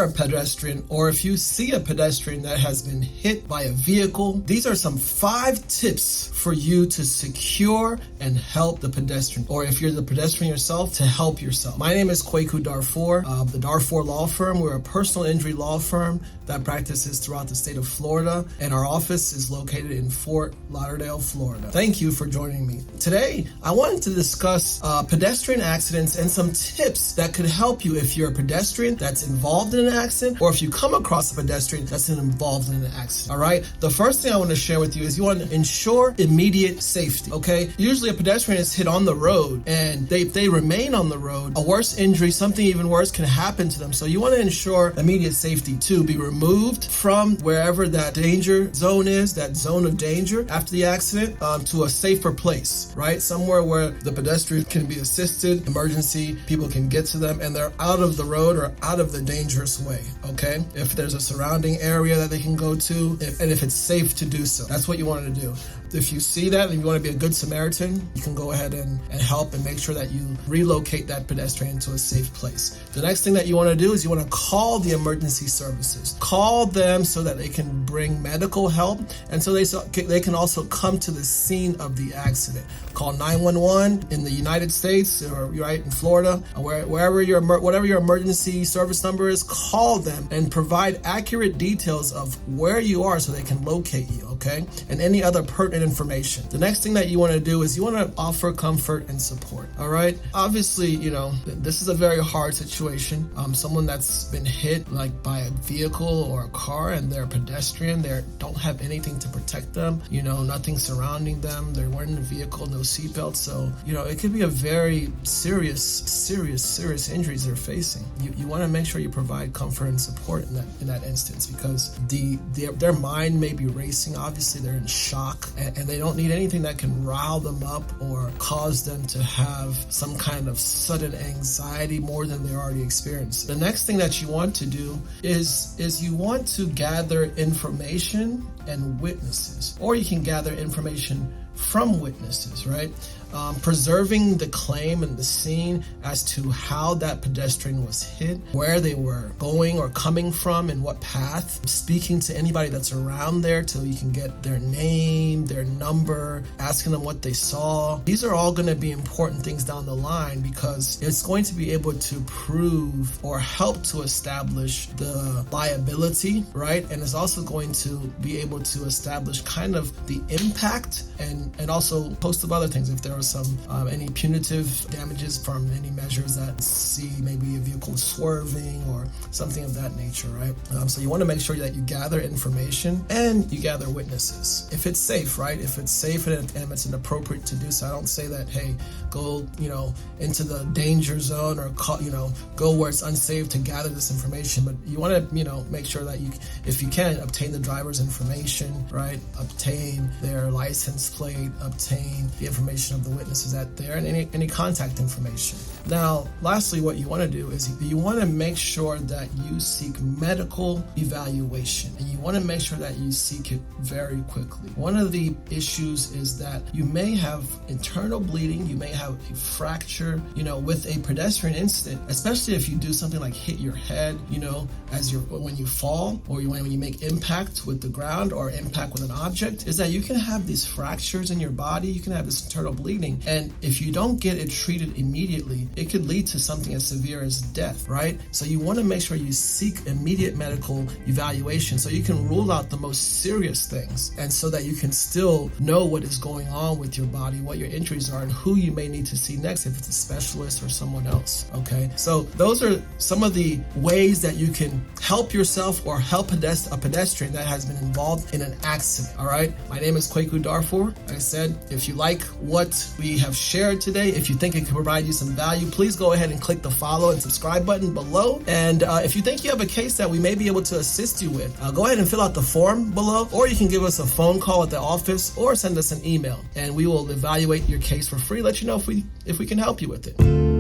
are a pedestrian or if you see a pedestrian that has been hit by a vehicle, these are some 5 tips for you to secure and help the pedestrian, or if you're the pedestrian yourself, to help yourself. My name is Kweku Darfoor of the Darfoor Law Firm. We're a personal injury law firm that practices throughout the state of Florida, and our office is located in Fort Lauderdale, Florida. Thank you for joining me. Today, I wanted to discuss pedestrian accidents and some tips that could help you if you're a pedestrian that's involved in an accident, or if you come across a pedestrian that's involved in an accident. All right. The first thing I want to share with you is you want to ensure immediate safety. Okay. Usually a pedestrian is hit on the road, and if they remain on the road, a worse injury, something even worse, can happen to them. So you want to ensure immediate safety to be removed from wherever that danger zone is, that zone of danger after the accident, to a safer place, right? Somewhere where the pedestrian can be assisted, emergency people can get to them, and they're out of the road or out of the dangerous way. Okay. If there's a surrounding area that they can go to, and if it's safe to do so, that's what you want to do. If you see that and you want to be a good Samaritan, you can go ahead and help and make sure that you relocate that pedestrian to a safe place. The next thing that you want to do is you want to call the emergency services. Call them so that they can bring medical help, and so they can also come to the scene of the accident. Call 911 in the United States, or right in Florida, whatever your emergency service number is. Call them and provide accurate details of where you are so they can locate you. Okay, and any other pertinent information. The next thing that you want to do is you want to offer comfort and support. All right. Obviously, this is a very hard situation. Someone that's been hit like by a vehicle or a car, and they're a pedestrian, they don't have anything to protect them. Nothing surrounding them. They're wearing the vehicle, no seatbelt. So it could be a very serious injuries they're facing. You want to make sure you provide comfort and support in that instance, because their mind may be racing. Obviously, they're in shock, and they don't need anything that can rile them up or cause them to have some kind of sudden anxiety more than they're already experiencing. The next thing that you want to do is you want to gather information and witnesses, or you can gather information from witnesses, right? Preserving the claim and the scene as to how that pedestrian was hit, where they were going or coming from, and what path. Speaking to anybody that's around there till you can get their name, their number, asking them what they saw. These are all going to be important things down the line, because it's going to be able to prove or help to establish the liability, right? And it's also going to be able to establish kind of the impact and also a host of other things. If there are some any punitive damages from any measures that see maybe a vehicle swerving or something of that nature, right? So you want to make sure that you gather information and you gather witnesses. If it's safe, right? If it's safe and it's inappropriate to do so, I don't say that, hey, go, into the danger zone or, go where it's unsafe to gather this information. But you want to, make sure that you, if you can, obtain the driver's information, right? Obtain their license plate, obtain the information of the witnesses that there, and any contact information. Now, lastly, what you want to do is you want to make sure that you seek medical evaluation, and you want to make sure that you seek it very quickly. One of the issues is that you may have internal bleeding, you may have a fracture, with a pedestrian incident, especially if you do something like hit your head, when you fall, or when you make impact with the ground or impact with an object, is that you can have these fractures in your body, you can have this internal bleeding, and if you don't get it treated immediately, it could lead to something as severe as death, right? So you want to make sure you seek immediate medical evaluation so you can rule out the most serious things, and so that you can still know what is going on with your body, what your injuries are, and who you may need to see next, if it's a specialist or someone else. Okay, so those are some of the ways that you can help yourself or help a pedestrian that has been involved in an accident. All right, my name is Kweku Darfoor. Like I said, if you like what we have shared today, if you think it can provide you some value, please go ahead and click the follow and subscribe button below. And if you think you have a case that we may be able to assist you with, go ahead and fill out the form below, or you can give us a phone call at the office or send us an email, and we will evaluate your case for free, let you know if we can help you with it.